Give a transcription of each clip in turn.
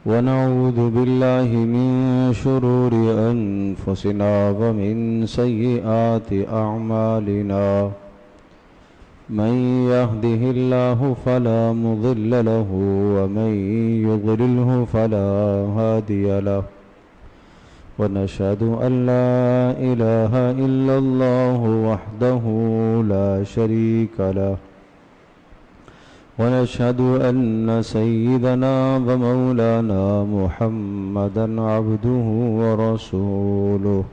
ونعوذ بالله من شرور أنفسنا ومن سيئات أعمالنا من يهده الله فلا مضل له ومن يضلله فلا هادي له ونشهد أن لا إله إلا الله وحده لا شريك له ونشهد أن سيدنا ومولانا محمدا عبده ورسوله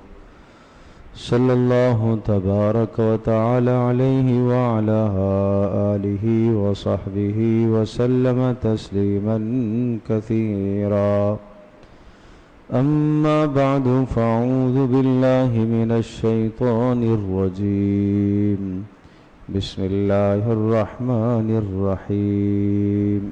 صلى الله تبارك وتعالى عليه وعلى آله وصحبه وسلم تسليما كثيرا أما بعد فأعوذ بالله من الشيطان الرجيم بسم الله الرحمن الرحيم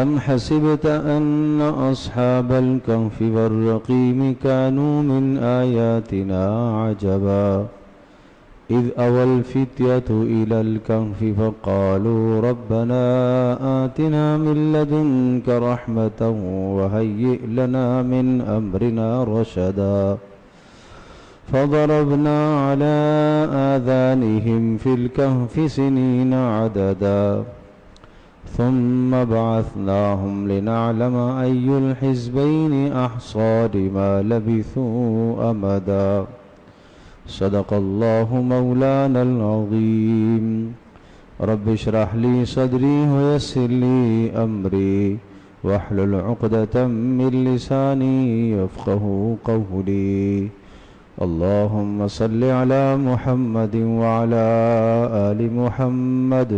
أم حسبت أن أصحاب الكهف والرقيم كانوا من آياتنا عجبا إذ أوى الفتية إلى الكهف فقالوا ربنا آتنا من لدنك رحمة وهيئ لنا من أمرنا رشدا فضربنا على آذانهم في الكهف سنين عددا ثم بعثناهم لنعلم أي الحزبين أحصى لما لبثوا أمدا صدق الله مولانا العظيم رب اشرح لي صدري ويسر لي أمري واحلل عقدة من لساني يفقه قولي اللهم صل على محمد وعلى آل محمد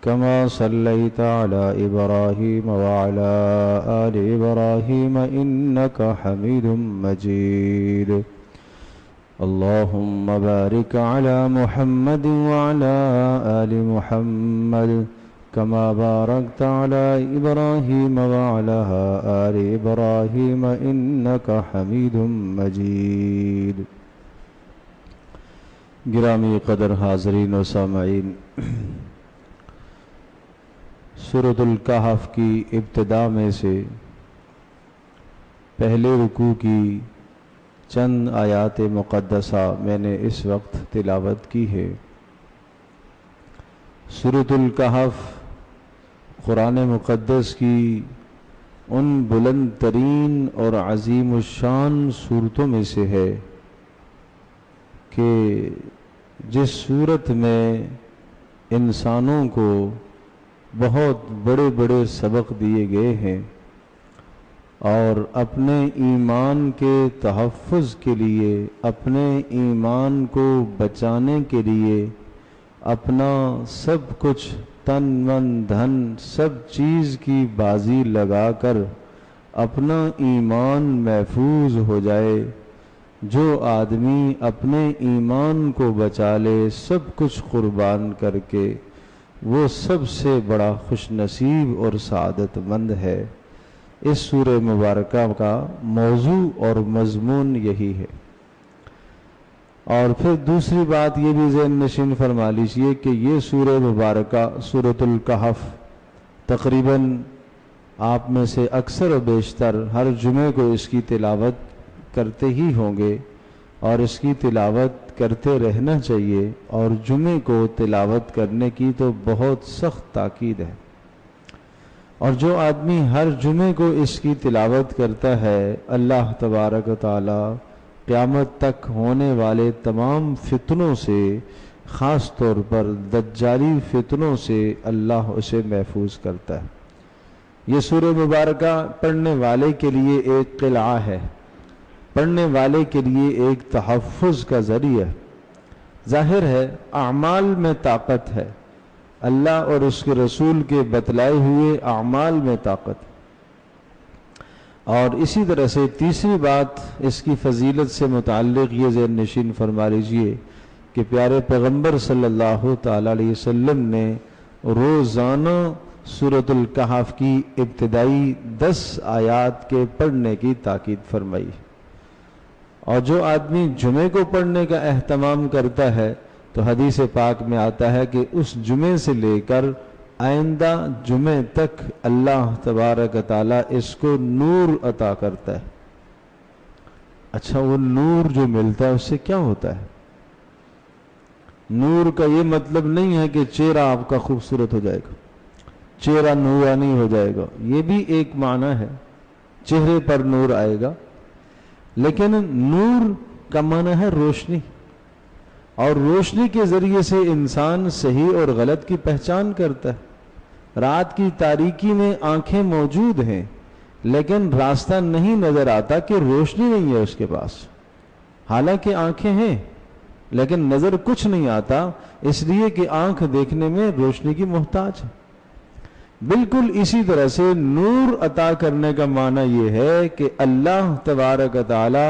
كما صليت على إبراهيم وعلى آل إبراهيم إنك حميد مجيد اللهم بارك على محمد وعلى آل محمد كما باركت على إبراهيم وعلى آل إبراهيم إنك حميد مجيد گرامی قدر حاضرین و سامعین، سورۃ الکہف کی ابتدا میں سے پہلے رکوع کی چند آیات مقدسہ میں نے اس وقت تلاوت کی ہے۔ سورۃ الکہف قرآن مقدس کی ان بلند ترین اور عظیم الشان صورتوں میں سے ہے کہ جس صورت میں انسانوں کو بہت بڑے بڑے سبق دیے گئے ہیں اور اپنے ایمان کے تحفظ کے لیے، اپنے ایمان کو بچانے کے لیے اپنا سب کچھ تن من دھن سب چیز کی بازی لگا کر اپنا ایمان محفوظ ہو جائے۔ جو آدمی اپنے ایمان کو بچا لے سب کچھ قربان کر کے، وہ سب سے بڑا خوش نصیب اور سعادت مند ہے۔ اس سورہ مبارکہ کا موضوع اور مضمون یہی ہے۔ اور پھر دوسری بات یہ بھی ذہن نشین فرما لیجیے کہ یہ سورہ مبارکہ سورۃ الکہف تقریباً آپ میں سے اکثر و بیشتر ہر جمعے کو اس کی تلاوت کرتے ہی ہوں گے اور اس کی تلاوت کرتے رہنا چاہیے، اور جمعے کو تلاوت کرنے کی تو بہت سخت تاکید ہے۔ اور جو آدمی ہر جمعے کو اس کی تلاوت کرتا ہے، اللہ تبارک و تعالی قیامت تک ہونے والے تمام فتنوں سے، خاص طور پر دجالی فتنوں سے اللہ اسے محفوظ کرتا ہے۔ یہ سورہ مبارکہ پڑھنے والے کے لیے ایک قلعہ ہے، پڑھنے والے کے لیے ایک تحفظ کا ذریعہ۔ ظاہر ہے اعمال میں طاقت ہے، اللہ اور اس کے رسول کے بتلائے ہوئے اعمال میں طاقت ہے۔ اور اسی طرح سے تیسری بات اس کی فضیلت سے متعلق یہ ذہن نشین فرما لیجئے کہ پیارے پیغمبر صلی اللہ تعالی علیہ وسلم نے روزانہ سورۃ الکہف کی ابتدائی 10 آیات کے پڑھنے کی تاکید فرمائی، اور جو آدمی جمعے کو پڑھنے کا اہتمام کرتا ہے تو حدیث پاک میں آتا ہے کہ اس جمعے سے لے کر آئندہ جمعے تک اللہ تبارک تعالیٰ اس کو نور عطا کرتا ہے۔ اچھا، وہ نور جو ملتا ہے اس سے کیا ہوتا ہے؟ نور کا یہ مطلب نہیں ہے کہ چہرہ آپ کا خوبصورت ہو جائے گا، چہرہ نورانی ہو جائے گا، یہ بھی ایک معنی ہے، چہرے پر نور آئے گا، لیکن نور کا معنی ہے روشنی، اور روشنی کے ذریعے سے انسان صحیح اور غلط کی پہچان کرتا ہے۔ رات کی تاریکی میں آنکھیں موجود ہیں لیکن راستہ نہیں نظر آتا کہ روشنی نہیں ہے اس کے پاس، حالانکہ آنکھیں ہیں لیکن نظر کچھ نہیں آتا، اس لیے کہ آنکھ دیکھنے میں روشنی کی محتاج ہے۔ بالکل اسی طرح سے نور عطا کرنے کا معنی یہ ہے کہ اللہ تبارک تعالی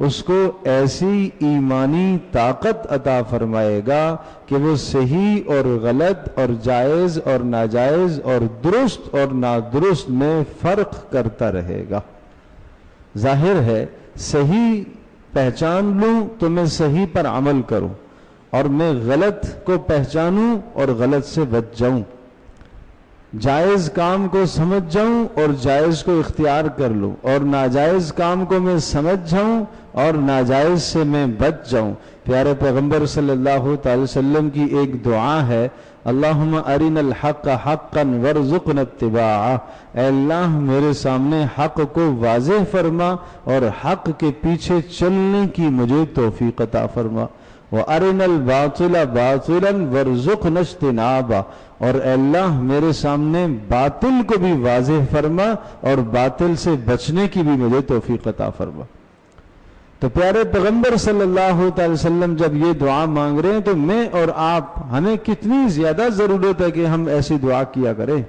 اس کو ایسی ایمانی طاقت عطا فرمائے گا کہ وہ صحیح اور غلط اور جائز اور ناجائز اور درست اور نادرست میں فرق کرتا رہے گا۔ ظاہر ہے صحیح پہچان لوں تو میں صحیح پر عمل کروں، اور میں غلط کو پہچانوں اور غلط سے بچ جاؤں، جائز کام کو سمجھ جاؤں اور جائز کو اختیار کر لوں، اور ناجائز کام کو میں سمجھ جاؤں اور ناجائز سے میں بچ جاؤں۔ پیارے پیغمبر صلی اللہ تعالی وسلم کی ایک دعا ہے، اللہم ارنا الحق حقا وارزقنا اتباعہ، اے اللہ میرے سامنے حق کو واضح فرما اور حق کے پیچھے چلنے کی مجھے توفیق عطا فرما، وَأَرِنَا الْبَاطِلَ بَاطِلًا وَارْزُقْنَا اجْتِنَابَهُ، اور اے اللہ میرے سامنے باطل کو بھی واضح فرما اور باطل سے بچنے کی بھی مجھے توفیق عطا فرما۔ تو پیارے پیغمبر صلی اللہ تعالی وسلم جب یہ دعا مانگ رہے ہیں تو میں اور آپ ہمیں کتنی زیادہ ضرورت ہے کہ ہم ایسی دعا کیا کریں۔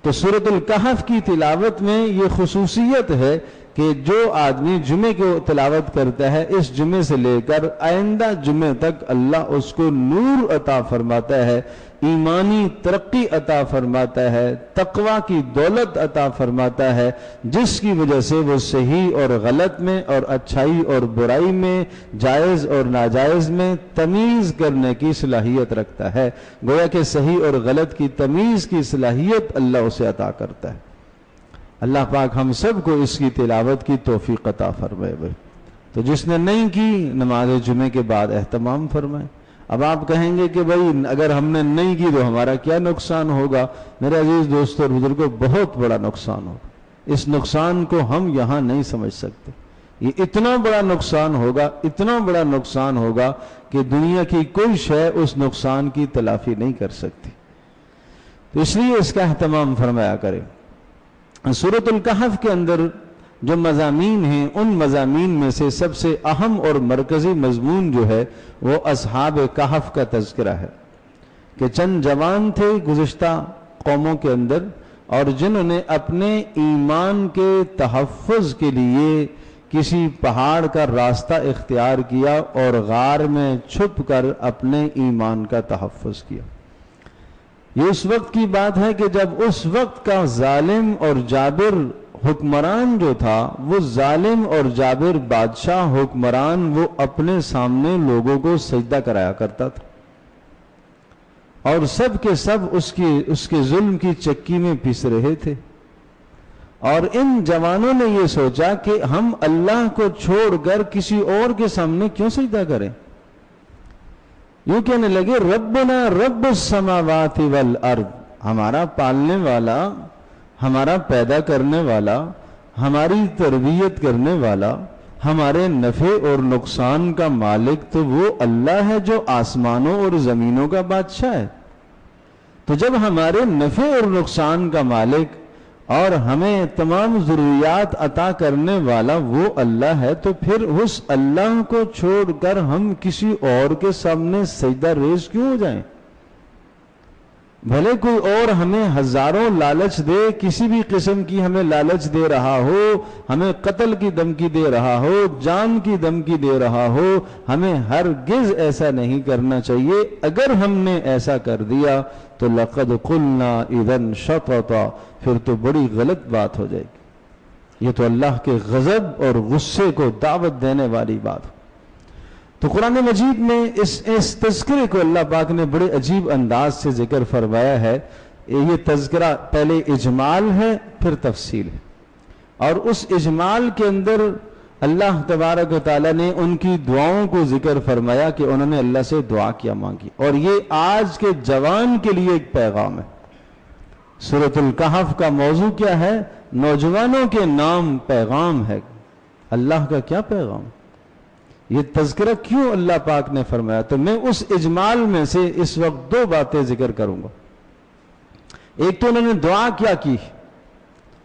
تو سورۃ الکہف کی تلاوت میں یہ خصوصیت ہے کہ جو آدمی جمعے کو تلاوت کرتا ہے، اس جمعے سے لے کر آئندہ جمعے تک اللہ اس کو نور عطا فرماتا ہے، ایمانی ترقی عطا فرماتا ہے، تقوی کی دولت عطا فرماتا ہے، جس کی وجہ سے وہ صحیح اور غلط میں اور اچھائی اور برائی میں، جائز اور ناجائز میں تمیز کرنے کی صلاحیت رکھتا ہے۔ گویا کہ صحیح اور غلط کی تمیز کی صلاحیت اللہ اسے عطا کرتا ہے۔ اللہ پاک ہم سب کو اس کی تلاوت کی توفیق عطا فرمائے۔ تو جس نے نہیں کی نماز جمعے کے بعد اہتمام فرمائے۔ اب آپ کہیں گے کہ بھائی اگر ہم نے نہیں کی تو ہمارا کیا نقصان ہوگا؟ میرے عزیز دوستوں اور بزرگوں، بہت بڑا نقصان ہوگا۔ اس نقصان کو ہم یہاں نہیں سمجھ سکتے۔ یہ اتنا بڑا نقصان ہوگا، اتنا بڑا نقصان ہوگا کہ دنیا کی کوئی شے اس نقصان کی تلافی نہیں کر سکتی۔ تو اس لیے اس کا اہتمام فرمایا کرے۔ سورۃ الکہف کے اندر جو مضامین ہیں، ان مضامین میں سے سب سے اہم اور مرکزی مضمون جو ہے وہ اصحاب کہف کا تذکرہ ہے، کہ چند جوان تھے گزشتہ قوموں کے اندر، اور جنہوں نے اپنے ایمان کے تحفظ کے لیے کسی پہاڑ کا راستہ اختیار کیا اور غار میں چھپ کر اپنے ایمان کا تحفظ کیا۔ یہ اس وقت کی بات ہے کہ جب اس وقت کا ظالم اور جابر حکمران جو تھا، وہ ظالم اور جابر بادشاہ حکمران، وہ اپنے سامنے لوگوں کو سجدہ کرایا کرتا تھا، اور سب کے سب اس کے ظلم کی چکی میں پس رہے تھے۔ اور ان جوانوں نے یہ سوچا کہ ہم اللہ کو چھوڑ کر کسی اور کے سامنے کیوں سجدہ کریں؟ یوں کہنے لگے، ربنا رب السماوات والارض، ہمارا پالنے والا، ہمارا پیدا کرنے والا، ہماری تربیت کرنے والا، ہمارے نفع اور نقصان کا مالک تو وہ اللہ ہے جو آسمانوں اور زمینوں کا بادشاہ ہے۔ تو جب ہمارے نفع اور نقصان کا مالک اور ہمیں تمام ضروریات عطا کرنے والا وہ اللہ ہے، تو پھر اس اللہ کو چھوڑ کر ہم کسی اور کے سامنے سجدہ ریز کیوں ہو جائیں؟ بھلے کوئی اور ہمیں ہزاروں لالچ دے، کسی بھی قسم کی ہمیں لالچ دے رہا ہو، ہمیں قتل کی دھمکی دے رہا ہو، جان کی دھمکی دے رہا ہو، ہمیں ہرگز ایسا نہیں کرنا چاہیے۔ اگر ہم نے ایسا کر دیا تو لقد قلنا اذن شططا، پھر تو بڑی غلط بات ہو جائے گی۔ یہ تو اللہ کے غضب اور غصے کو دعوت دینے والی بات۔ تو قرآن مجید میں اس تذکرے کو اللہ پاک نے بڑے عجیب انداز سے ذکر فرمایا ہے. یہ تذکرہ پہلے اجمال ہے پھر تفصیل ہے، اور اس اجمال کے اندر اللہ تبارک و تعالیٰ نے ان کی دعاؤں کو ذکر فرمایا کہ انہوں نے اللہ سے دعا کیا مانگی. اور یہ آج کے جوان کے لیے ایک پیغام ہے. سورۃ الکہف کا موضوع کیا ہے؟ نوجوانوں کے نام پیغام ہے. اللہ کا کیا پیغام؟ یہ تذکرہ کیوں اللہ پاک نے فرمایا؟ تو میں اس اجمال میں سے اس وقت دو باتیں ذکر کروں گا. ایک تو انہوں نے دعا کیا کی،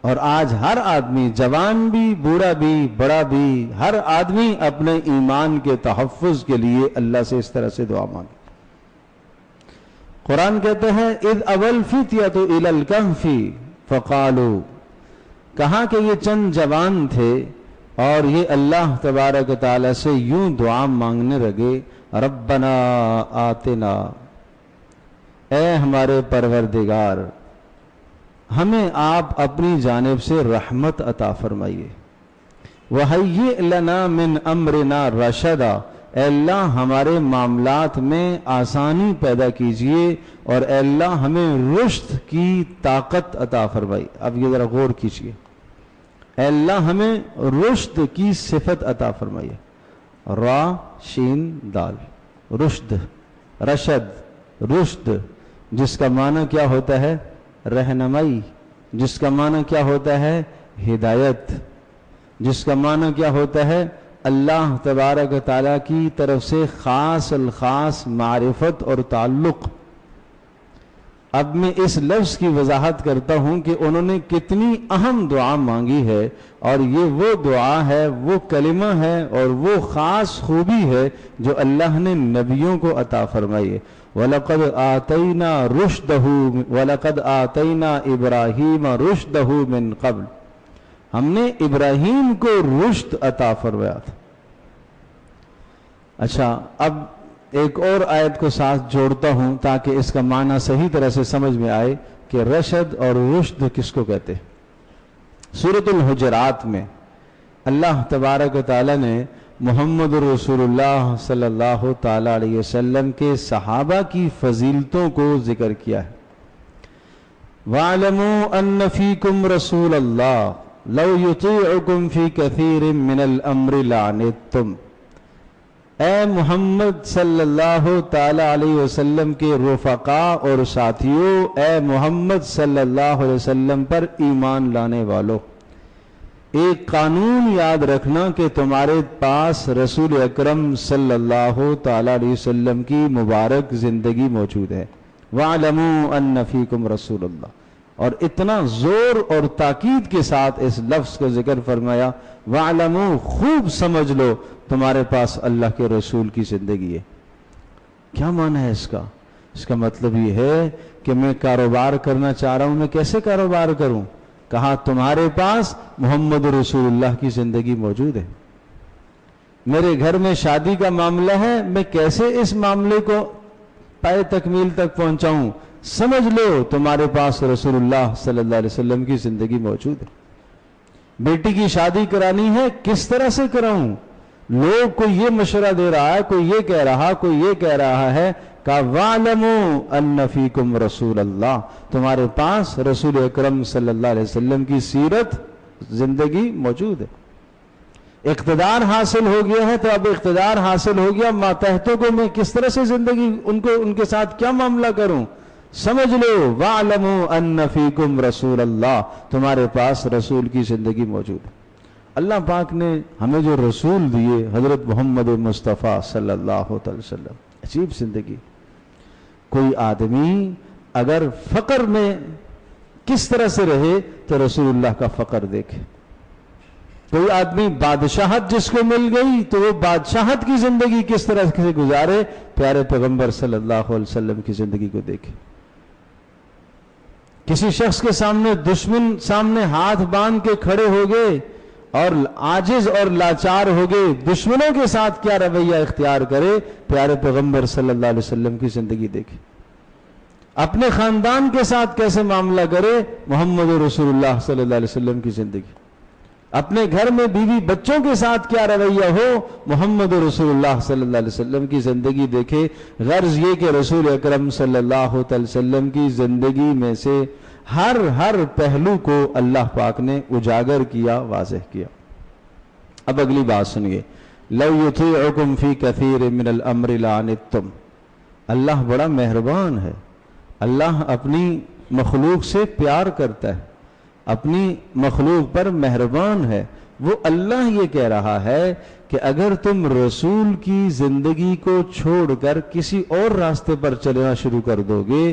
اور آج ہر آدمی، جوان بھی، بوڑھا بھی، بڑا بھی، ہر آدمی اپنے ایمان کے تحفظ کے لیے اللہ سے اس طرح سے دعا مانگے. قرآن کہتے ہیں اذ اول فتیۃ الی الکہف فقالوا، کہا کہ یہ چند جوان تھے اور یہ اللہ تبارک و تعالی سے یوں دعا مانگنے لگے، ربنا آتنا، اے ہمارے پروردگار ہمیں آپ اپنی جانب سے رحمت عطا فرمائیے، وَهَيِّئْ لَنَا مِنْ أَمْرِنَا رَشَدًا، اے اللہ ہمارے معاملات میں آسانی پیدا کیجئے، اور اے اللہ ہمیں رشد کی طاقت عطا فرمائی. اب یہ ذرا غور کیجئے، اے اللہ ہمیں رشد کی صفت عطا فرمائیے. را شین دال، رشد، رشد، رشد، جس کا معنی کیا ہوتا ہے؟ رہنمائی، جس کا معنی کیا ہوتا ہے؟ ہدایت، جس کا معنی کیا ہوتا ہے؟ اللہ تبارک و تعالیٰ کی طرف سے خاص الخاص معرفت اور تعلق. اب میں اس لفظ کی وضاحت کرتا ہوں کہ انہوں نے کتنی اہم دعا مانگی ہے، اور یہ وہ دعا ہے، وہ کلمہ ہے، اور وہ خاص خوبی ہے جو اللہ نے نبیوں کو عطا فرمائی ہے. وَلَقَدْ آتَيْنَا رُشْدَهُ وَلَقَدْ آتَيْنَا إِبْرَاهِيمَ رُشْدَهُ مِنْ قَبْلِ، ہم نے ابراہیم کو رشد عطا فرمایا تھا. اچھا، اب ایک اور آیت کو ساتھ جوڑتا ہوں تاکہ اس کا معنی صحیح طرح سے سمجھ میں آئے کہ رشد اور رشد کس کو کہتے ہیں. سورۃ الحجرات میں اللہ تبارک و تعالی نے محمد رسول اللہ صلی اللہ تعالی علیہ وسلم کے صحابہ کی فضیلتوں کو ذکر کیا ہے. وَاعْلَمُوا أَنَّ فِيكُمْ رَسُولَ اللَّهِ لَوْ يُطِيعُكُمْ فِي كَثِيرٍ مِّنَ الْأَمْرِ لَعَنِتُّمْ، اے محمد صلی اللہ تعالی علیہ وسلم کے رفقاء اور ساتھیوں، اے محمد صلی اللہ علیہ وسلم پر ایمان لانے والوں، ایک قانون یاد رکھنا کہ تمہارے پاس رسول اکرم صلی اللہ تعالی علیہ وسلم کی مبارک زندگی موجود ہے. وَاعْلَمُوا أَنَّ فِيكُمْ رَسُولَ اللَّهِ، اور اتنا زور اور تاکید کے ساتھ اس لفظ کا ذکر فرمایا، وَاعْلَمُوا، خوب سمجھ لو تمہارے پاس اللہ کے رسول کی زندگی ہے. کیا معنی ہے اس کا؟ اس کا مطلب یہ ہے کہ میں کاروبار کرنا چاہ رہا ہوں، میں کیسے کاروبار کروں؟ کہا تمہارے پاس محمد رسول اللہ کی زندگی موجود ہے. میرے گھر میں شادی کا معاملہ ہے، میں کیسے اس معاملے کو پائے تکمیل تک پہنچاؤں؟ سمجھ لو تمہارے پاس رسول اللہ صلی اللہ علیہ وسلم کی زندگی موجود ہے. بیٹی کی شادی کرانی ہے، کس طرح سے کراؤں؟ لوگ کوئی یہ مشورہ دے رہا ہے، کوئی یہ کہہ رہا، کوئی یہ کہہ رہا ہے. کہ وَاعْلَمُوا أَنَّ فِيكُمْ رَسُولَ اللَّهِ، تمہارے پاس رسول اکرم صلی اللہ علیہ وسلم کی سیرت، زندگی موجود ہے. اقتدار حاصل ہو گیا ہے تو اب اقتدار حاصل ہو گیا، ماتحتوں کو میں کس طرح سے زندگی ان کے ساتھ کیا معاملہ کروں؟ سمجھ لو وَاعْلَمُوا أَنَّ فِيكُمْ رَسُولَ اللَّهِ، تمہارے پاس رسول کی زندگی موجود ہے. اللہ پاک نے ہمیں جو رسول دیے، حضرت محمد مصطفیٰ صلی اللہ علیہ وسلم، عجیب زندگی. کوئی آدمی اگر فقر میں کس طرح سے رہے تو رسول اللہ کا فقر دیکھے. کوئی آدمی بادشاہت جس کو مل گئی تو وہ بادشاہت کی زندگی کس طرح سے گزارے، پیارے پیغمبر صلی اللہ علیہ وسلم کی زندگی کو دیکھے. کسی شخص کے سامنے دشمن سامنے ہاتھ باندھ کے کھڑے ہو گئے اور عاجز اور لاچار ہو گئے، دشمنوں کے ساتھ کیا رویہ اختیار کرے، پیارے پیغمبر صلی اللہ علیہ وسلم کی زندگی دیکھے. اپنے خاندان کے ساتھ کیسے معاملہ کرے، محمد رسول اللہ صلی اللہ علیہ وسلم کی زندگی. اپنے گھر میں بیوی بچوں کے ساتھ کیا رویہ ہو، محمد رسول اللہ صلی اللہ علیہ وسلم کی زندگی دیکھے۔ غرض یہ کہ رسول اکرم صلی اللہ علیہ وسلم کی زندگی میں سے ہر پہلو کو اللہ پاک نے اجاگر کیا، واضح کیا۔ اب اگلی بات سنیے، لو یطیعکم فی کثیر من الامر لعنتم۔ اللہ بڑا مہربان ہے، اللہ اپنی مخلوق سے پیار کرتا ہے، اپنی مخلوق پر مہربان ہے۔ وہ اللہ یہ کہہ رہا ہے کہ اگر تم رسول کی زندگی کو چھوڑ کر کسی اور راستے پر چلنا شروع کر دو گے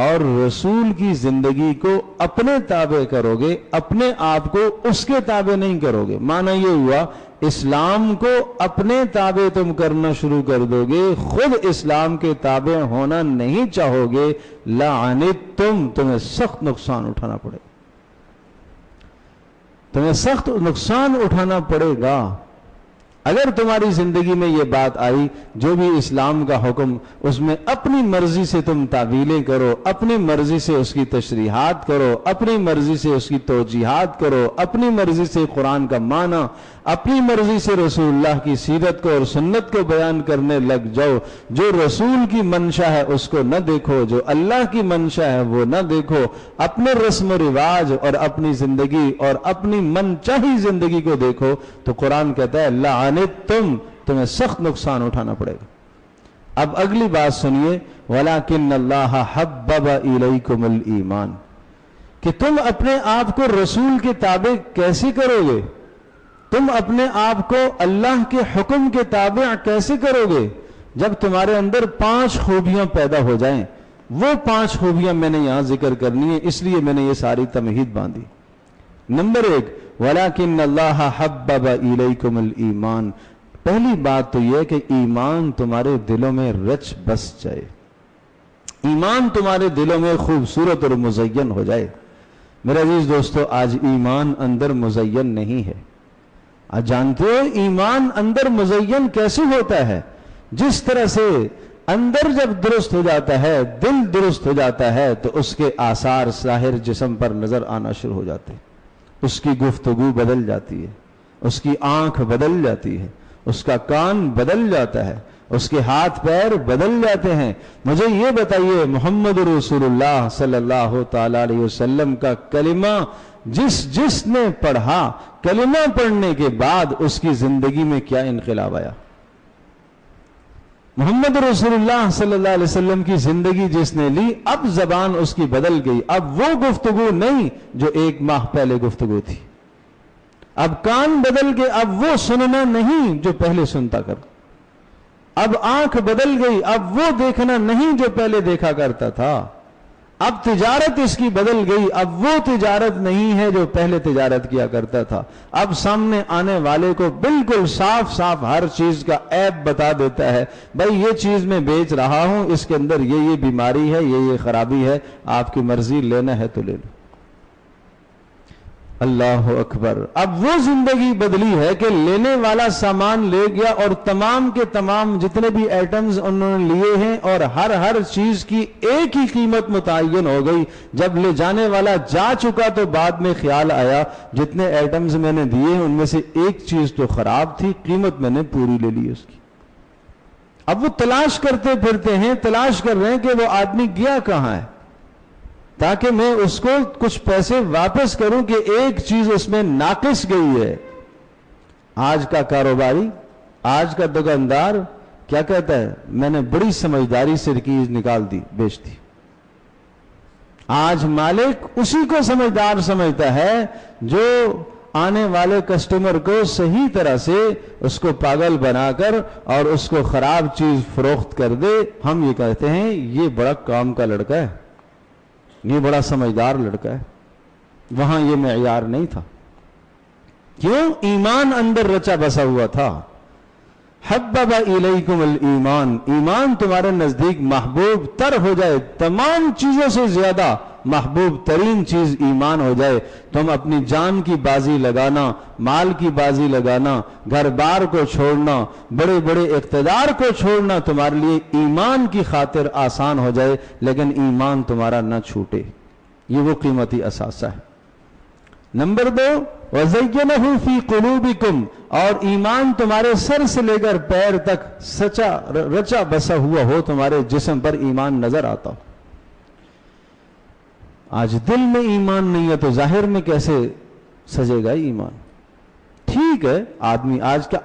اور رسول کی زندگی کو اپنے تابع کرو گے، اپنے آپ کو اس کے تابع نہیں کرو گے، معنی یہ ہوا اسلام کو اپنے تابع تم کرنا شروع کر دو گے، خود اسلام کے تابع ہونا نہیں چاہو گے، لعنتم، تمہیں سخت نقصان اٹھانا پڑے گا، تمہیں سخت نقصان اٹھانا پڑے گا۔ اگر تمہاری زندگی میں یہ بات آئی، جو بھی اسلام کا حکم، اس میں اپنی مرضی سے تم تعویلیں کرو، اپنی مرضی سے اس کی تشریحات کرو، اپنی مرضی سے اس کی توجیحات کرو، اپنی مرضی سے قرآن کا معنی، اپنی مرضی سے رسول اللہ کی سیرت کو اور سنت کو بیان کرنے لگ جاؤ، جو رسول کی منشا ہے اس کو نہ دیکھو، جو اللہ کی منشا ہے وہ نہ دیکھو، اپنے رسم و رواج اور اپنی زندگی اور اپنی من چاہی زندگی کو دیکھو، تو قرآن کہتا ہے لعنتم، تمہیں سخت نقصان اٹھانا پڑے گا۔ اب اگلی بات سنیے، وَلَكِنَّ اللَّهَ حَبَّبَ إِلَيْكُمُ الْإِيمَانَ، کہ تم اپنے آپ کو رسول کے تابع کیسے کرو گے، تم اپنے آپ کو اللہ کے حکم کے تابع کیسے کرو گے، جب تمہارے اندر 5 خوبیاں پیدا ہو جائیں۔ وہ 5 خوبیاں میں نے یہاں ذکر کرنی ہے، اس لیے میں نے یہ ساری تمہید باندھی۔ نمبر 1، وَلَكِنَّ اللَّهَ حَبَّبَ إِلَيْكُمُ الْإِيمَانَ، پہلی بات تو یہ کہ ایمان تمہارے دلوں میں رچ بس جائے، ایمان تمہارے دلوں میں خوبصورت اور مزین ہو جائے۔ میرے عزیز دوستو، آج ایمان اندر مزین نہیں ہے۔ آج جانتے ہو ایمان اندر مزین کیسے ہوتا ہے؟ جس طرح سے اندر جب درست ہو جاتا ہے، دل درست ہو جاتا ہے، تو اس کے آثار ظاہر جسم پر نظر آنا شروع ہو جاتے ہیں، اس کی گفتگو بدل جاتی ہے، اس کی آنکھ بدل جاتی ہے، اس کا کان بدل جاتا ہے، اس کے ہاتھ پیر بدل جاتے ہیں۔ مجھے یہ بتائیے، محمد رسول اللہ صلی اللہ تعالی علیہ وسلم کا کلمہ جس نے پڑھا، کلمہ پڑھنے کے بعد اس کی زندگی میں کیا انقلاب آیا؟ محمد رسول اللہ صلی اللہ علیہ وسلم کی زندگی جس نے لی، اب زبان اس کی بدل گئی، اب وہ گفتگو نہیں جو 1 ماہ پہلے گفتگو تھی، اب کان بدل گئے، اب وہ سننا نہیں جو پہلے سنتا کر، اب آنکھ بدل گئی، اب وہ دیکھنا نہیں جو پہلے دیکھا کرتا تھا، اب تجارت اس کی بدل گئی، اب وہ تجارت نہیں ہے جو پہلے تجارت کیا کرتا تھا، اب سامنے آنے والے کو بالکل صاف صاف ہر چیز کا عیب بتا دیتا ہے، بھائی یہ چیز میں بیچ رہا ہوں، اس کے اندر یہ بیماری ہے، یہ خرابی ہے، آپ کی مرضی، لینا ہے تو لے لو۔ اللہ اکبر، اب وہ زندگی بدلی ہے کہ لینے والا سامان لے گیا اور تمام کے تمام جتنے بھی ایٹمز انہوں نے لیے ہیں اور ہر چیز کی ایک ہی قیمت متعین ہو گئی۔ جب لے جانے والا جا چکا تو بعد میں خیال آیا جتنے ایٹمز میں نے دیے ان میں سے ایک چیز تو خراب تھی، قیمت میں نے پوری لے لی اس کی۔ اب وہ تلاش کرتے پھرتے ہیں، تلاش کر رہے ہیں کہ وہ آدمی گیا کہاں ہے، تاکہ میں اس کو کچھ پیسے واپس کروں کہ ایک چیز اس میں ناقص گئی ہے۔ آج کا کاروباری، آج کا دکاندار کیا کہتا ہے؟ میں نے بڑی سمجھداری سے چیز نکال دی، بیچ دی۔ آج مالک اسی کو سمجھدار سمجھتا ہے جو آنے والے کسٹمر کو صحیح طرح سے اس کو پاگل بنا کر اور اس کو خراب چیز فروخت کر دے۔ ہم یہ کہتے ہیں یہ بڑا کام کا لڑکا ہے، یہ بڑا سمجھدار لڑکا ہے۔ وہاں یہ معیار نہیں تھا، کیوں؟ ایمان اندر رچا بسا ہوا تھا۔ حبب الیکم الایمان، ایمان تمہارے نزدیک محبوب تر ہو جائے، تمام چیزوں سے زیادہ محبوب ترین چیز ایمان ہو جائے، تم اپنی جان کی بازی لگانا، مال کی بازی لگانا، گھر بار کو چھوڑنا، بڑے بڑے اقتدار کو چھوڑنا تمہارے لیے ایمان کی خاطر آسان ہو جائے، لیکن ایمان تمہارا نہ چھوٹے، یہ وہ قیمتی اثاثہ ہے۔ نمبر 2، وَزَيَّنَهُ فِي قُلُوبِكُمْ، اور ایمان تمہارے سر سے لے کر پیر تک سچا رچا بسا ہوا ہو، تمہارے جسم پر ایمان نظر آتا ہو۔ آج دل میں ایمان نہیں ہے تو ظاہر میں کیسے سجے گا ایمان؟ ٹھیک ہے، آدمی آج کا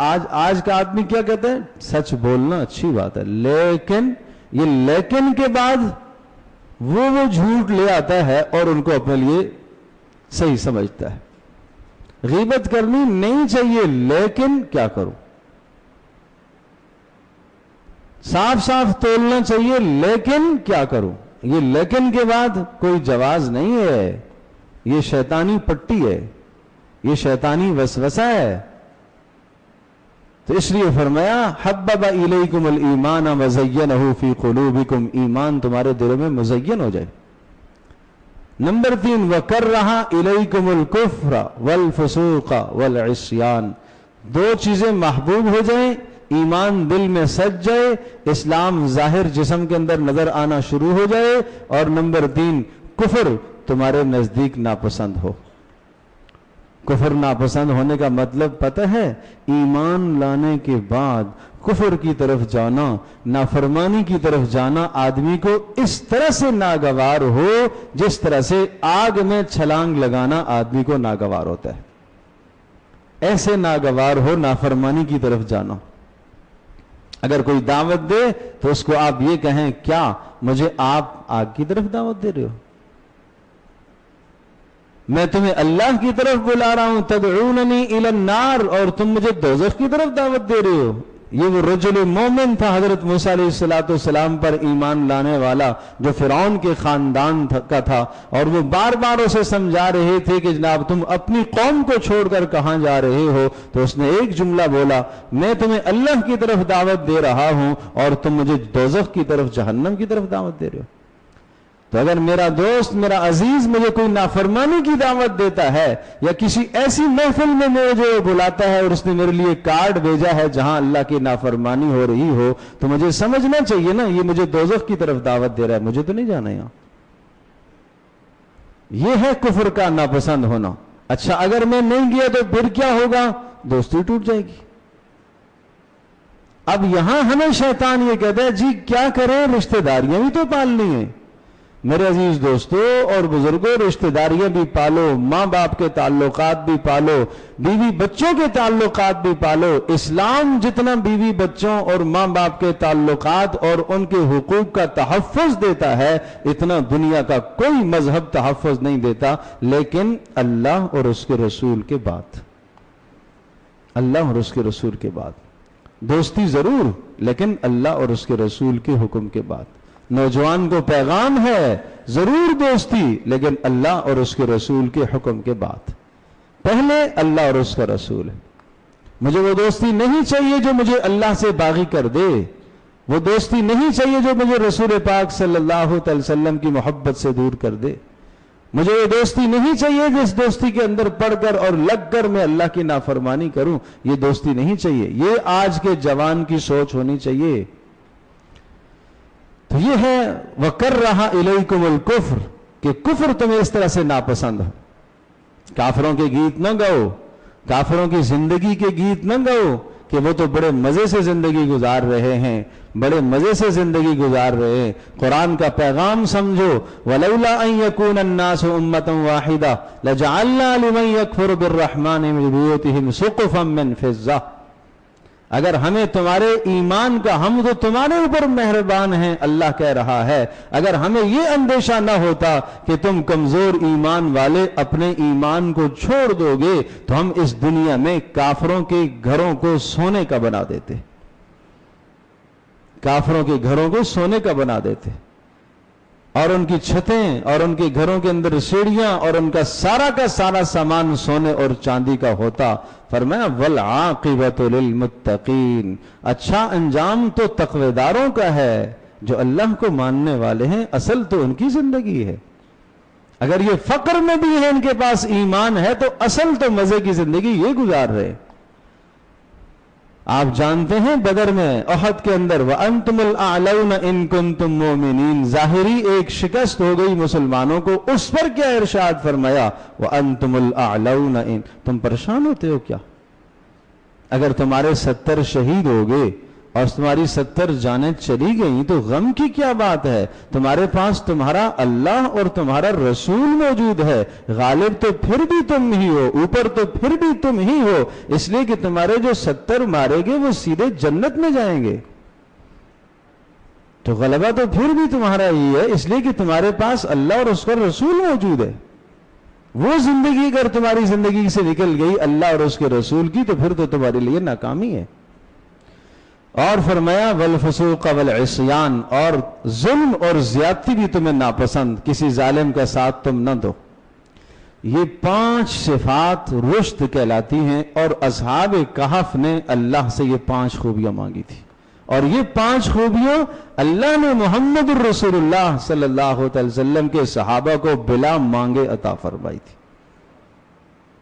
آدمی کیا کہتا ہے؟ سچ بولنا اچھی بات ہے، لیکن یہ لیکن کے بعد وہ جھوٹ لے آتا ہے اور ان کو اپنے لیے صحیح سمجھتا ہے۔ غیبت کرنی نہیں چاہیے، لیکن کیا کروں؟ صاف صاف تولنا چاہیے، لیکن کیا کروں؟ یہ لیکن کے بعد کوئی جواز نہیں ہے، یہ شیطانی پٹی ہے، یہ شیطانی وسوسہ ہے۔ تو اس لیے فرمایا حبب الیکم الایمان وزینہ فی قلوبکم، ایمان تمہارے دلوں میں مزین ہو جائے۔ نمبر 3 وکرہ الیکم الکفر والفسوق والعصیان، دو چیزیں محبوب ہو جائیں، ایمان دل میں سج جائے، اسلام ظاہر جسم کے اندر نظر آنا شروع ہو جائے، اور نمبر 3 کفر تمہارے نزدیک ناپسند ہو۔ کفر ناپسند ہونے کا مطلب پتہ ہے؟ ایمان لانے کے بعد کفر کی طرف جانا، نافرمانی کی طرف جانا آدمی کو اس طرح سے ناگوار ہو جس طرح سے آگ میں چھلانگ لگانا آدمی کو ناگوار ہوتا ہے، ایسے ناگوار ہو نافرمانی کی طرف جانا۔ اگر کوئی دعوت دے تو اس کو آپ یہ کہیں، کیا مجھے آپ آگ کی طرف دعوت دے رہے ہو؟ میں تمہیں اللہ کی طرف بلا رہا ہوں، تدعوننی الی النار، اور تم مجھے دوزخ کی طرف دعوت دے رہے ہو۔ یہ وہ رجل مومن تھا حضرت موسیٰ علیہ السلام پر ایمان لانے والا، جو فرعون کے خاندان کا تھا، اور وہ بار بار اسے سمجھا رہے تھے کہ جناب تم اپنی قوم کو چھوڑ کر کہاں جا رہے ہو؟ تو اس نے ایک جملہ بولا، میں تمہیں اللہ کی طرف دعوت دے رہا ہوں اور تم مجھے دوزخ کی طرف، جہنم کی طرف دعوت دے رہے ہو۔ تو اگر میرا دوست، میرا عزیز مجھے کوئی نافرمانی کی دعوت دیتا ہے، یا کسی ایسی محفل میں مجھے بلاتا ہے اور اس نے میرے لیے کارڈ بھیجا ہے جہاں اللہ کی نافرمانی ہو رہی ہو، تو مجھے سمجھنا چاہیے نا، یہ مجھے دوزخ کی طرف دعوت دے رہا ہے، مجھے تو نہیں جانا یہاں۔ یہ ہے کفر کا ناپسند ہونا۔ اچھا اگر میں نہیں گیا تو پھر کیا ہوگا؟ دوستی ٹوٹ جائے گی۔ اب یہاں ہمیں شیطان یہ کہتا ہے جی کیا کریں، رشتہ داریاں بھی تو پالنی ہیں۔ میرے عزیز دوستو اور بزرگوں، رشتہ داریاں بھی پالو، ماں باپ کے تعلقات بھی پالو، بیوی بچوں کے تعلقات بھی پالو۔ اسلام جتنا بیوی بچوں اور ماں باپ کے تعلقات اور ان کے حقوق کا تحفظ دیتا ہے، اتنا دنیا کا کوئی مذہب تحفظ نہیں دیتا، لیکن اللہ اور اس کے رسول کے بعد، اللہ اور اس کے رسول کے بعد دوستی ضرور، لیکن اللہ اور اس کے رسول کے حکم کے بعد۔ نوجوان کو پیغام ہے ضرور دوستی، لیکن اللہ اور اس کے رسول کے حکم کے بعد۔ پہلے اللہ اور اس کا رسول ہے۔ مجھے وہ دوستی نہیں چاہیے جو مجھے اللہ سے باغی کر دے، وہ دوستی نہیں چاہیے جو مجھے رسول پاک صلی اللہ علیہ وسلم کی محبت سے دور کر دے، مجھے وہ دوستی نہیں چاہیے جس دوستی کے اندر پڑھ کر اور لگ کر میں اللہ کی نافرمانی کروں، یہ دوستی نہیں چاہیے۔ یہ آج کے جوان کی سوچ ہونی چاہیے۔ تو یہ ہے وَكَرَّهَ إِلَيْكُمُ الْكُفْرِ، کہ کفر تمہیں اس طرح سے ناپسند ہو۔ کافروں کے گیت نہ گاؤ، کافروں کی زندگی کے گیت نہ گاؤ کہ وہ تو بڑے مزے سے زندگی گزار رہے ہیں، بڑے مزے سے زندگی گزار رہے ہیں۔ قرآن کا پیغام سمجھو، وَلَوْلَا أَن يَكُونَ النَّاسُ أُمَّةً وَاحِدَةً لَجَعَلْنَا لِمَن يَكْفُرُ بِالرَّحْمَنِ مِن بُيُوتِهِمْ سُقُفًا مِّن فِضَّةٍ، اگر ہمیں تمہارے ایمان کا، ہم تو تمہارے اوپر مہربان ہیں، اللہ کہہ رہا ہے، اگر ہمیں یہ اندیشہ نہ ہوتا کہ تم کمزور ایمان والے اپنے ایمان کو چھوڑ دو گے، تو ہم اس دنیا میں کافروں کے گھروں کو سونے کا بنا دیتے، کافروں کے گھروں کو سونے کا بنا دیتے، اور ان کی چھتیں اور ان کے گھروں کے اندر سیڑھیاں اور ان کا سارا سامان سونے اور چاندی کا ہوتا۔ فرمایا والعاقبۃ للمتقین، اچھا انجام تو تقویداروں کا ہے جو اللہ کو ماننے والے ہیں، اصل تو ان کی زندگی ہے۔ اگر یہ فقر میں بھی ہے، ان کے پاس ایمان ہے، تو اصل تو مزے کی زندگی یہ گزار رہے۔ آپ جانتے ہیں بدر میں احد کے اندر وَأَنْتُمُ الْأَعْلَوْنَ إِن كُنْتُم مُؤْمِنِينَ ظاہری ایک شکست ہو گئی مسلمانوں کو، اس پر کیا ارشاد فرمایا؟ وَأَنْتُمُ الْأَعْلَوْنَ إِن تم پریشان ہوتے ہو کیا؟ اگر تمہارے 70 شہید ہو گئے اور تمہاری 70 جانیں چلی گئیں تو غم کی کیا بات ہے؟ تمہارے پاس تمہارا اللہ اور تمہارا رسول موجود ہے، غالب تو پھر بھی تم ہی ہو، اوپر تو پھر بھی تم ہی ہو، اس لیے کہ تمہارے جو 70 مارے گے وہ سیدھے جنت میں جائیں گے، تو غلبہ تو پھر بھی تمہارا ہی ہے، اس لیے کہ تمہارے پاس اللہ اور اس کا رسول موجود ہے۔ وہ زندگی اگر تمہاری زندگی سے نکل گئی اللہ اور اس کے رسول کی تو پھر تو تمہارے لیے ناکامی ہے۔ اور فرمایا والفسوق والعصیان، اور ظلم اور زیادتی بھی تمہیں ناپسند، کسی ظالم کا ساتھ تم نہ دو۔ یہ 5 صفات رشد کہلاتی ہیں، اور اصحاب کہف نے اللہ سے یہ 5 خوبیاں مانگی تھی، اور یہ 5 خوبیاں اللہ نے محمد الرسول اللہ صلی اللہ علیہ وسلم کے صحابہ کو بلا مانگے عطا فرمائی تھی۔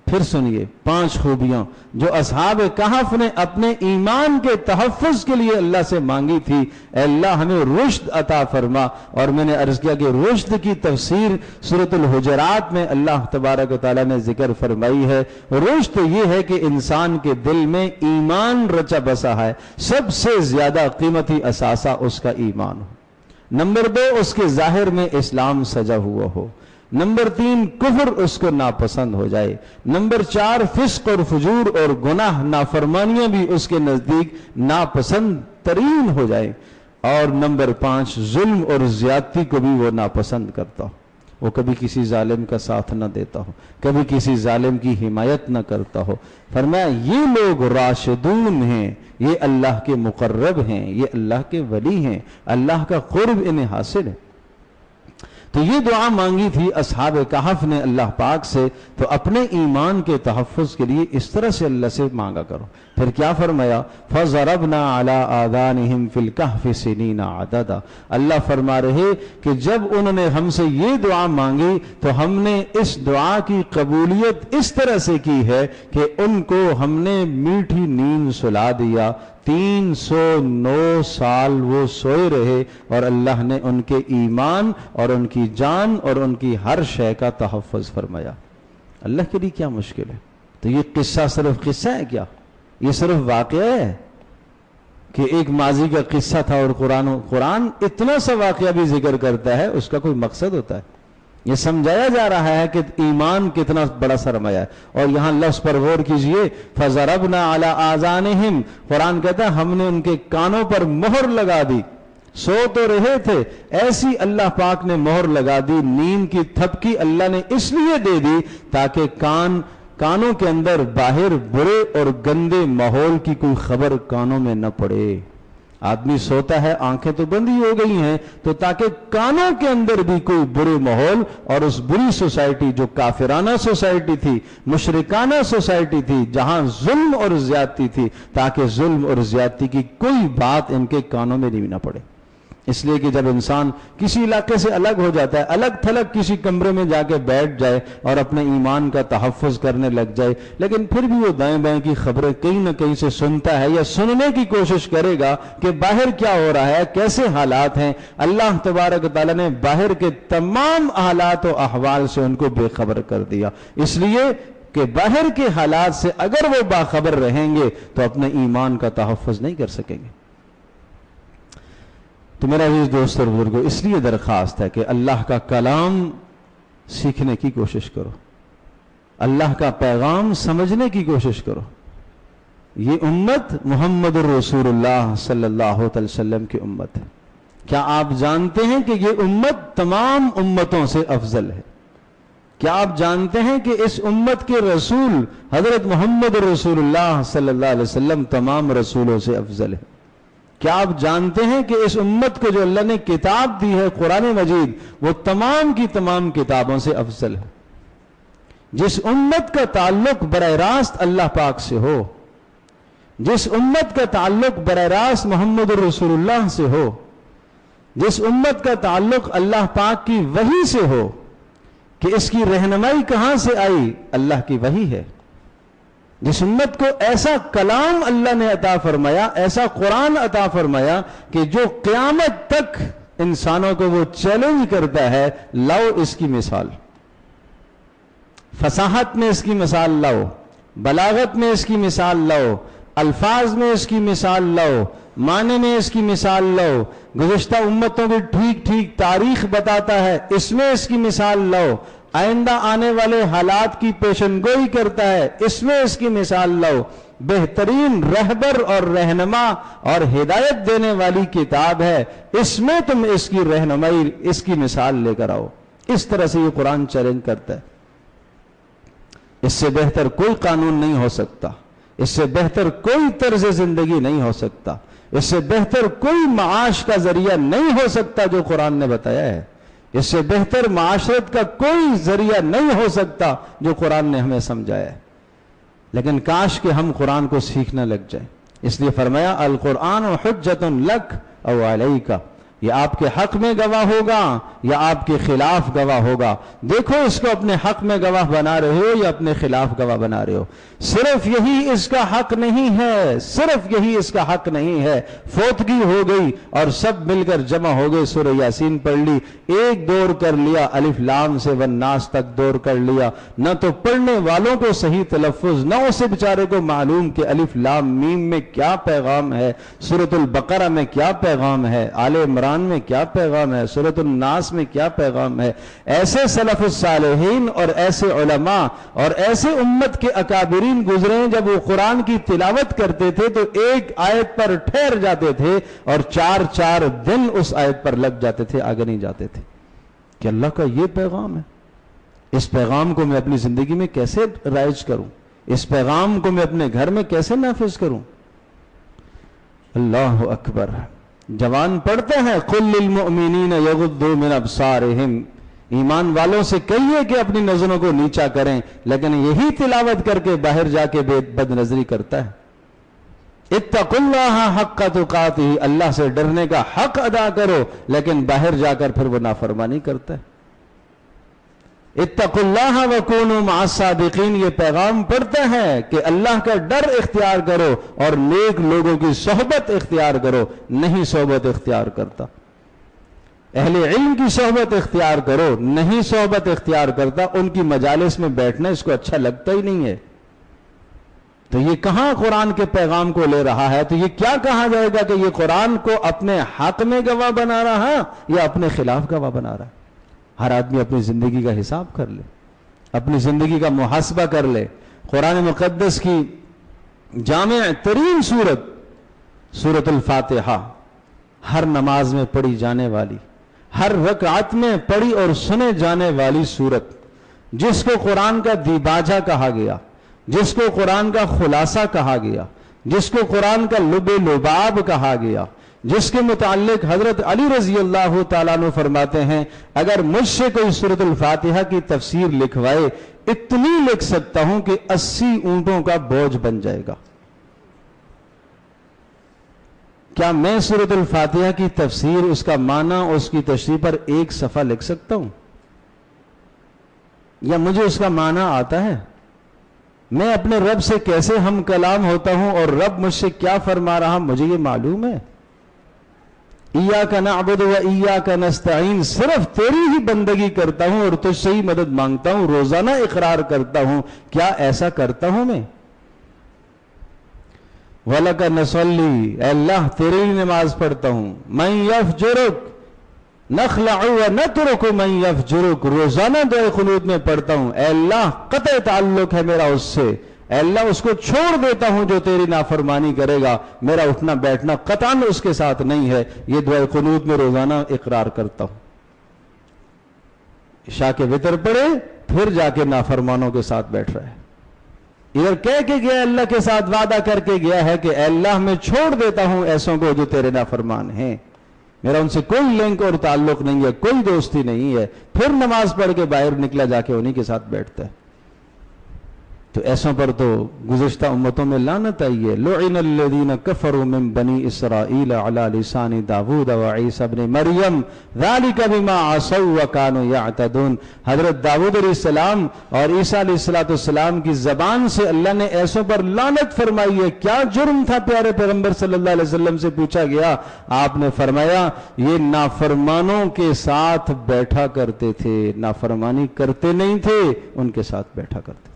پھر سنیے 5 خوبیاں جو اصحاب کہف نے اپنے ایمان کے تحفظ کے لیے اللہ سے مانگی تھی، اے اللہ ہمیں رشد عطا فرما۔ اور میں نے عرض کیا کہ رشد کی تفسیر سورۃ الحجرات میں اللہ تبارک و تعالیٰ نے ذکر فرمائی ہے۔ رشد یہ ہے کہ انسان کے دل میں ایمان رچا بسا ہے، سب سے زیادہ قیمتی اثاثہ اس کا ایمان ہو۔ نمبر 2 اس کے ظاہر میں اسلام سجا ہوا ہو۔ نمبر 3 کفر اس کو ناپسند ہو جائے۔ نمبر 4 فسق اور فجور اور گناہ نافرمانیاں بھی اس کے نزدیک ناپسند ترین ہو جائے۔ اور نمبر 5 ظلم اور زیادتی کو بھی وہ ناپسند کرتا ہو، وہ کبھی کسی ظالم کا ساتھ نہ دیتا ہو، کبھی کسی ظالم کی حمایت نہ کرتا ہو۔ فرمایا یہ لوگ راشدون ہیں، یہ اللہ کے مقرب ہیں، یہ اللہ کے ولی ہیں، اللہ کا قرب انہیں حاصل ہے۔ تو یہ دعا مانگی تھی اصحاب کہف نے اللہ پاک سے، تو اپنے ایمان کے تحفظ کے لیے اس طرح سے اللہ سے مانگا کرو۔ پھر کیا فرمایا؟ فَضَرَبْنَا عَلَىٰ آذَانِهِمْ فِي الْكَهْفِ سِنِينَ عَدَدًا۔ اللہ فرما رہے کہ جب انہوں نے ہم سے یہ دعا مانگی تو ہم نے اس دعا کی قبولیت اس طرح سے کی ہے کہ ان کو ہم نے میٹھی نیند سلا دیا، 309 سال وہ سوئے رہے، اور اللہ نے ان کے ایمان اور ان کی جان اور ان کی ہر شے کا تحفظ فرمایا۔ اللہ کے لیے کیا مشکل ہے؟ تو یہ قصہ صرف قصہ ہے کیا؟ یہ صرف واقعہ ہے کہ ایک ماضی کا قصہ تھا، اور قرآن اتنا سا واقعہ بھی ذکر کرتا ہے، اس کا کوئی مقصد ہوتا ہے؟ یہ سمجھایا جا رہا ہے کہ ایمان کتنا بڑا سرمایہ ہے۔ اور یہاں لفظ پر غور کیجئے، فَضَرَبْنَا عَلَىٰ آذَانِهِمْ، قرآن کہتا ہے ہم نے ان کے کانوں پر مہر لگا دی، سو تو رہے تھے، ایسی اللہ پاک نے مہر لگا دی، نیند کی تھپکی اللہ نے اس لیے دے دی تاکہ کانوں کے اندر باہر برے اور گندے ماحول کی کوئی خبر کانوں میں نہ پڑے۔ آدمی سوتا ہے، آنکھیں تو بند ہی ہو گئی ہیں، تو تاکہ کانوں کے اندر بھی کوئی برے ماحول اور اس بری سوسائٹی جو کافرانہ سوسائٹی تھی، مشرکانہ سوسائٹی تھی، جہاں ظلم اور زیادتی تھی، تاکہ ظلم اور زیادتی کی کوئی بات ان کے کانوں میں نہیں نہ پڑے۔ اس لیے کہ جب انسان کسی علاقے سے الگ ہو جاتا ہے، الگ تھلگ کسی کمرے میں جا کے بیٹھ جائے اور اپنے ایمان کا تحفظ کرنے لگ جائے، لیکن پھر بھی وہ دائیں بائیں کی خبریں کہیں نہ کہیں سے سنتا ہے یا سننے کی کوشش کرے گا کہ باہر کیا ہو رہا ہے، کیسے حالات ہیں۔ اللہ تبارک و تعالیٰ نے باہر کے تمام حالات و احوال سے ان کو بے خبر کر دیا، اس لیے کہ باہر کے حالات سے اگر وہ باخبر رہیں گے تو اپنے ایمان کا تحفظ نہیں کر سکیں گے۔ تو میرا عزیز دوست اور بزرگو، اس لیے درخواست ہے کہ اللہ کا کلام سیکھنے کی کوشش کرو، اللہ کا پیغام سمجھنے کی کوشش کرو۔ یہ امت محمد الرسول اللہ صلی اللہ علیہ وسلم کی امت ہے۔ کیا آپ جانتے ہیں کہ یہ امت تمام امتوں سے افضل ہے؟ کیا آپ جانتے ہیں کہ اس امت کے رسول حضرت محمد الرسول اللہ صلی اللہ علیہ وسلم تمام رسولوں سے افضل ہے؟ کیا آپ جانتے ہیں کہ اس امت کو جو اللہ نے کتاب دی ہے قرآن مجید، وہ تمام کی تمام کتابوں سے افضل ہے؟ جس امت کا تعلق براہ راست اللہ پاک سے ہو، جس امت کا تعلق براہ راست محمد الرسول اللہ سے ہو، جس امت کا تعلق اللہ پاک کی وحی سے ہو، کہ اس کی رہنمائی کہاں سے آئی؟ اللہ کی وحی ہے۔ جس امت کو ایسا کلام اللہ نے عطا فرمایا، ایسا قرآن عطا فرمایا کہ جو قیامت تک انسانوں کو وہ چیلنج کرتا ہے، لاؤ اس کی مثال، فصاحت میں اس کی مثال لاؤ، بلاغت میں اس کی مثال لاؤ، الفاظ میں اس کی مثال لاؤ، معنی میں اس کی مثال لاؤ، گزشتہ امتوں کی ٹھیک ٹھیک تاریخ بتاتا ہے، اس میں اس کی مثال لاؤ، آئندہ آنے والے حالات کی پیشن گوئی کرتا ہے، اس میں اس کی مثال لاؤ، بہترین رہبر اور رہنما اور ہدایت دینے والی کتاب ہے، اس میں تم اس کی رہنمائی، اس کی مثال لے کر آؤ۔ اس طرح سے یہ قرآن چیلنج کرتا ہے۔ اس سے بہتر کوئی قانون نہیں ہو سکتا، اس سے بہتر کوئی طرز زندگی نہیں ہو سکتا، اس سے بہتر کوئی معاش کا ذریعہ نہیں ہو سکتا جو قرآن نے بتایا ہے، اس سے بہتر معاشرت کا کوئی ذریعہ نہیں ہو سکتا جو قرآن نے ہمیں سمجھایا ہے۔ لیکن کاش کہ ہم قرآن کو سیکھنے لگ جائیں۔ اس لیے فرمایا القرآن حجۃ لک او علیک، یہ آپ کے حق میں گواہ ہوگا یا آپ کے خلاف گواہ ہوگا۔ دیکھو اس کو اپنے حق میں گواہ بنا رہے ہو یا اپنے خلاف گواہ بنا رہے ہو۔ صرف یہی اس کا حق نہیں ہے، صرف یہی اس کا حق نہیں ہے۔ فوتگی ہو گئی اور سب مل کر جمع ہو گئے، سورہ یاسین پڑھ لی، ایک دور کر لیا، الف لام سے والناس تک دور کر لیا، نہ تو پڑھنے والوں کو صحیح تلفظ، نہ اسے بیچارے کو معلوم کہ الف لام میم میں کیا پیغام ہے، سورۃ البقرہ میں کیا پیغام ہے، آل عمران میں کیا پیغام ہے، سورۃ الناس میں کیا پیغام ہے۔ ایسے سلف الصالحین اور ایسے علماء اور ایسے امت کے اکابرین گزرے ہیں، جب وہ قرآن کی تلاوت کرتے تھے تو ایک آیت پر ٹھہر جاتے تھے اور 4 دن اس آیت پر لگ جاتے تھے، آگے نہیں جاتے تھے کہ اللہ کا یہ پیغام ہے، اس پیغام کو میں اپنی زندگی میں کیسے رائج کروں، اس پیغام کو میں اپنے گھر میں کیسے نافذ کروں۔ اللہ اکبر۔ جوان پڑھتے ہیں قل للمؤمنین یغضوا من ابصارہم، ایمان والوں سے کہیے کہ اپنی نظروں کو نیچا کریں، لیکن یہی تلاوت کر کے باہر جا کے بد نظری کرتا ہے۔ اتقوا اللہ حق تقاتہ، اللہ سے ڈرنے کا حق ادا کرو، لیکن باہر جا کر پھر وہ نافرمانی کرتا ہے۔ اتقوا اللہ وکونوا مع الصادقین، یہ پیغام پڑھتا ہے کہ اللہ کا ڈر اختیار کرو اور نیک لوگوں کی صحبت اختیار کرو۔ نہیں صحبت اختیار کرتا، اہل علم کی صحبت اختیار کرو، نہیں صحبت اختیار کرتا، ان کی مجالس میں بیٹھنا اس کو اچھا لگتا ہی نہیں ہے۔ تو یہ کہاں قرآن کے پیغام کو لے رہا ہے؟ تو یہ کیا کہا جائے گا کہ یہ قرآن کو اپنے حق میں گواہ بنا رہا ہے یا اپنے خلاف گواہ بنا رہا ہے؟ ہر آدمی اپنی زندگی کا حساب کر لے، اپنی زندگی کا محاسبہ کر لے۔ قرآن مقدس کی جامع ترین سورت سورۃ الفاتحہ، ہر نماز میں پڑھی جانے والی، ہر رکعت میں پڑھی اور سنے جانے والی سورت، جس کو قرآن کا دیباجہ کہا گیا، جس کو قرآن کا خلاصہ کہا گیا، جس کو قرآن کا لب لباب کہا گیا، جس کے متعلق حضرت علی رضی اللہ تعالیٰ عنہ فرماتے ہیں اگر مجھ سے کوئی سورۃ الفاتحہ کی تفسیر لکھوائے، اتنی لکھ سکتا ہوں کہ 80 اونٹوں کا بوجھ بن جائے گا۔ کیا میں سورۃ الفاتحہ کی تفسیر، اس کا معنی، اس کی تشریح پر ایک صفحہ لکھ سکتا ہوں؟ یا مجھے اس کا معنی آتا ہے؟ میں اپنے رب سے کیسے ہم کلام ہوتا ہوں اور رب مجھ سے کیا فرما رہا مجھے یہ معلوم ہے۔ ایاک نعبد و ایاک نستعین، صرف تیری ہی بندگی کرتا ہوں اور تجھ سے ہی مدد مانگتا ہوں، روزانہ اقرار کرتا ہوں۔ کیا ایسا کرتا ہوں میں؟ وَلَكَ نَصَلِّي، اے اللہ تیری ہی نماز پڑھتا ہوں۔ مَن يَفْجُرُكَ نَخْلَعُ وَنَتْرُكُ مَن يَفْجُرُكَ، روزانہ دعائے قنوت میں پڑھتا ہوں، اے اللہ قطع تعلق ہے میرا اس سے، اے اللہ اس کو چھوڑ دیتا ہوں جو تیری نافرمانی کرے گا، میرا اٹھنا بیٹھنا قطعاً اس کے ساتھ نہیں ہے۔ یہ دعائے قنوت میں روزانہ اقرار کرتا ہوں۔ عشاء کے وتر پڑھے پھر جا کے نافرمانوں کے ساتھ بیٹھ رہا ہے، ادھر کہہ کے گیا اللہ کے ساتھ وعدہ کر کے گیا ہے کہ اے اللہ میں چھوڑ دیتا ہوں ایسوں کو جو تیرے نافرمان ہیں، میرا ان سے کوئی لنک اور تعلق نہیں ہے، کوئی دوستی نہیں ہے، پھر نماز پڑھ کے باہر نکلا جا کے انہی کے ساتھ بیٹھتا ہے۔ تو ایسوں پر تو گزشتہ امتوں میں لعنت آئی ہے. لعن الذین کفروا من بنی اسرائیل علی لسان داود و عیسی ابن مریم ذلک بما عصوا وکانوا یعتدون. حضرت داود علیہ السلام اور عیسیٰ علیہ السلام کی زبان سے اللہ نے ایسوں پر لعنت فرمائی ہے. کیا جرم تھا پیارے پیغمبر صلی اللہ علیہ وسلم سے پوچھا گیا. آپ نے فرمایا یہ نافرمانوں کے ساتھ بیٹھا کرتے تھے, نافرمانی کرتے نہیں تھے, ان کے ساتھ بیٹھا کرتے تھے.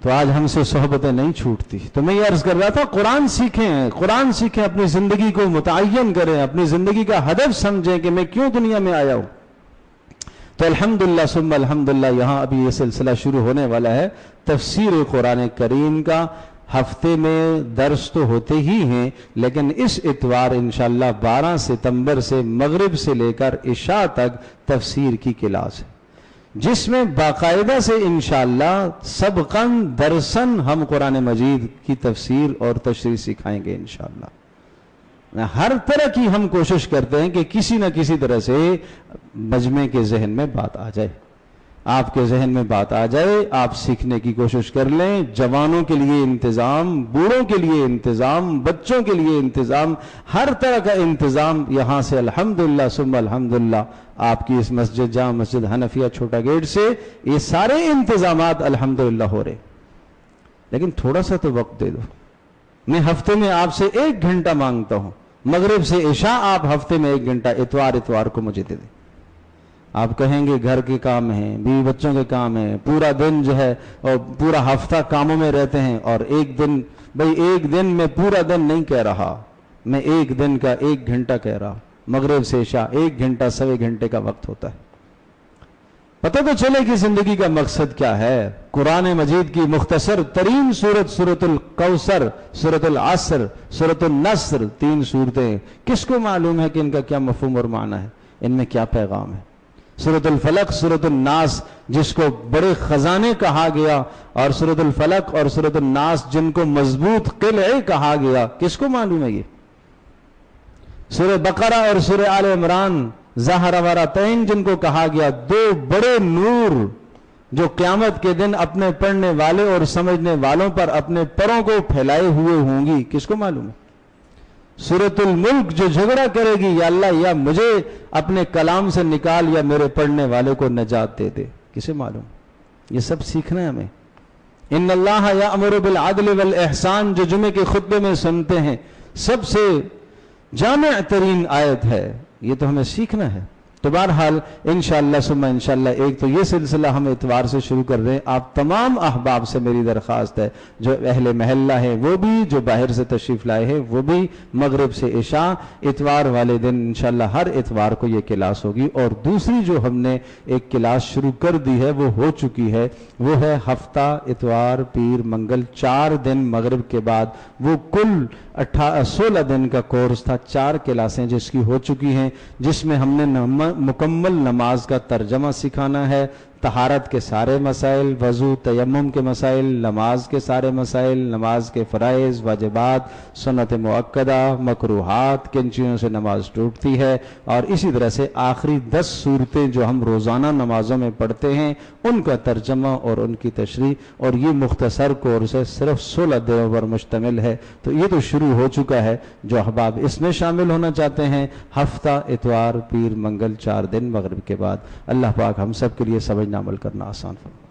تو آج ہم سے صحبتیں نہیں چھوٹتی. تو میں یہ عرض کر رہا تھا قرآن سیکھیں, قرآن سیکھیں, اپنی زندگی کو متعین کریں, اپنی زندگی کا ہدف سمجھیں کہ میں کیوں دنیا میں آیا ہوں. تو الحمدللہ ثم الحمدللہ یہاں ابھی یہ سلسلہ شروع ہونے والا ہے تفسیر قرآن کریم کا. ہفتے میں درس تو ہوتے ہی ہیں, لیکن اس اتوار انشاءاللہ 12 ستمبر سے مغرب سے لے کر عشاء تک تفسیر کی کلاس ہے, جس میں باقاعدہ سے انشاءاللہ سبقاً درساً ہم قرآن مجید کی تفسیر اور تشریح سکھائیں گے انشاءاللہ. ہر طرح کی ہم کوشش کرتے ہیں کہ کسی نہ کسی طرح سے مجمع کے ذہن میں بات آ جائے, آپ کے ذہن میں بات آ جائے, آپ سیکھنے کی کوشش کر لیں. جوانوں کے لیے انتظام, بوڑھوں کے لیے انتظام, بچوں کے لیے انتظام, ہر طرح کا انتظام یہاں سے الحمدللہ ثم الحمدللہ آپ کی اس مسجد جامع مسجد حنفیہ چھوٹا گیٹ سے یہ سارے انتظامات الحمدللہ ہو رہے. لیکن تھوڑا سا تو وقت دے دو. میں ہفتے میں آپ سے 1 گھنٹہ مانگتا ہوں, مغرب سے عشاء آپ ہفتے میں 1 گھنٹہ اتوار کو مجھے دے دیں. آپ کہیں گے گھر کے کام ہیں, بیوی بچوں کے کام ہیں, پورا دن جو ہے اور پورا ہفتہ کاموں میں رہتے ہیں, اور ایک دن, بھئی ایک دن میں پورا دن نہیں کہہ رہا, میں ایک دن کا 1 گھنٹہ کہہ رہا. مغرب سے عشاء 1 گھنٹہ 1.25 گھنٹے کا وقت ہوتا ہے. پتہ تو چلے کہ زندگی کا مقصد کیا ہے. قرآن مجید کی مختصر ترین سورت سورۃ الکوثر, سورۃ العصر, سورۃ النصر, 3 سورتیں, کس کو معلوم ہے کہ ان کا کیا مفہوم اور معنی ہے, ان میں کیا پیغام ہے. سورۃ الفلق, سورۃ الناس جس کو بڑے خزانے کہا گیا, اور سورۃ الفلق اور سورۃ الناس جن کو مضبوط قلعے کہا گیا, کس کو معلوم ہے یہ. سورہ بقرہ اور سورہ آل عمران زہراورتین جن کو کہا گیا, 2 بڑے نور جو قیامت کے دن اپنے پڑھنے والے اور سمجھنے والوں پر اپنے پروں کو پھیلائے ہوئے ہوں گی, کس کو معلوم ہے. سورۃ الملک جو جھگڑا کرے گی, یا اللہ یا مجھے اپنے کلام سے نکال یا میرے پڑھنے والے کو نجات دے دے, کسے معلوم. یہ سب سیکھنا ہے ہمیں. ان اللہ یأمر بالعدل والاحسان جو جمعے کے خطبے میں سنتے ہیں, سب سے جامع ترین آیت ہے. یہ تو ہمیں سیکھنا ہے. تو بہرحال انشاءاللہ ثم انشاءاللہ ایک تو یہ سلسلہ ہم اتوار سے شروع کر رہے ہیں. آپ تمام احباب سے میری درخواست ہے, جو اہل محلہ ہیں وہ بھی, جو باہر سے تشریف لائے ہیں وہ بھی, مغرب سے عشاء اتوار والے دن انشاءاللہ ہر اتوار کو یہ کلاس ہوگی. اور دوسری جو ہم نے ایک کلاس شروع کر دی ہے وہ ہو چکی ہے, وہ ہے ہفتہ اتوار پیر منگل 4 دن مغرب کے بعد. وہ کل 16 دن کا کورس تھا, 4 کلاسیں جس کی ہو چکی ہیں, جس میں ہم نے مکمل نماز کا ترجمہ سکھانا ہے, طہارت کے سارے مسائل, وضو تیمم کے مسائل, نماز کے سارے مسائل, نماز کے فرائض واجبات, سنت مؤکدہ, مکروہات, کن چیزوں سے نماز ٹوٹتی ہے, اور اسی طرح سے آخری 10 صورتیں جو ہم روزانہ نمازوں میں پڑھتے ہیں ان کا ترجمہ اور ان کی تشریح. اور یہ مختصر کورس ہے, صرف 16 دنوں پر مشتمل ہے. تو یہ تو شروع ہو چکا ہے. جو احباب اس میں شامل ہونا چاہتے ہیں, ہفتہ اتوار پیر منگل 4 دن مغرب کے بعد, اللہ پاک ہم سب کے لیے سمجھنا عمل کرنا آسان فرمائے.